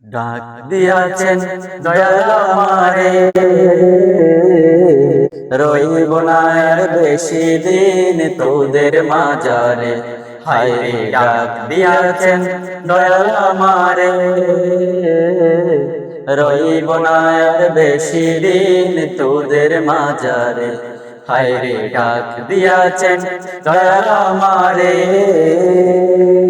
ডাক দিয়াছেন দয়াল আমারে, রইব না আর বেশি দিন তোদের মাঝারে। হায়রে ডাক দিয়াছেন দয়াল আমারে, রইব না আর বেশি দিন তোদের মাঝারে। হায়রে ডাক দিয়াছেন দয়াল আমারে।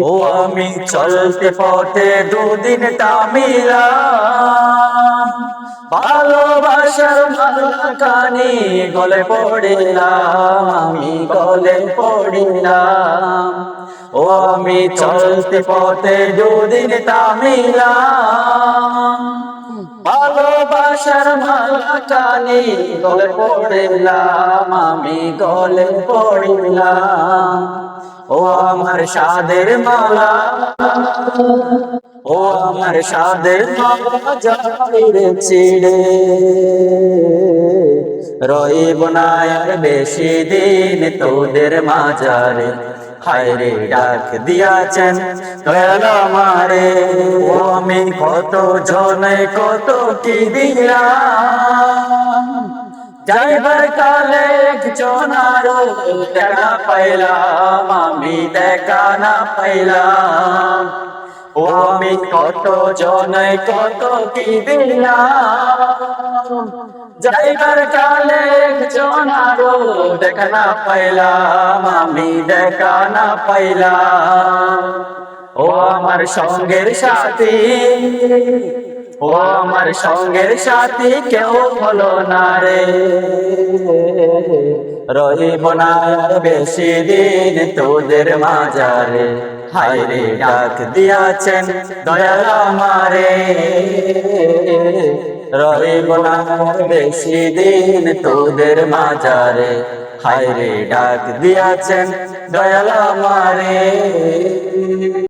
ও আমি চলতে পথে দুদিন তামিলাম, ভালোবাসার মালা কানে গলে পড়িলাম, আমি গলে পড়িলাম। ও আমি চলতে পথে দুদিন তামিলাম, ভালোবাসার মালা কানে গলে পড়িলাম, আমি গলে পড়িলাম। ও আমার সাদের মালা, ও আমার সাদের মালা যাইরে ছিড়ে, রইব না আর বেশি দিন তোদের মাঝারে। হায়রে ডাক দিয়াছেন দয়াল আমারে। ও আমি কত জনে কত কি দিলাম, যাইবার কালে একজন আরো দেখা পাইলাম, আমি দেখা না পাইলাম। ও আমি কত জনে কত কি দিলাম, যাইবার কালে একজন আরো দেখা না পাইলাম, আমি দেখা না পাইলাম। ও আমার সঙ্গের সাথী, ও আমার সঙ্গের সাথী কেউ হলো না রে, রহিব না আর বেশি দিন তোদের মাঝারে। হায়রে ডাক দিয়াছেন দয়াল আমারে, রহিব না আর বেশি দিন তোদের মাঝারে। হায়রে ডাক দিয়াছেন দয়াল আমারে।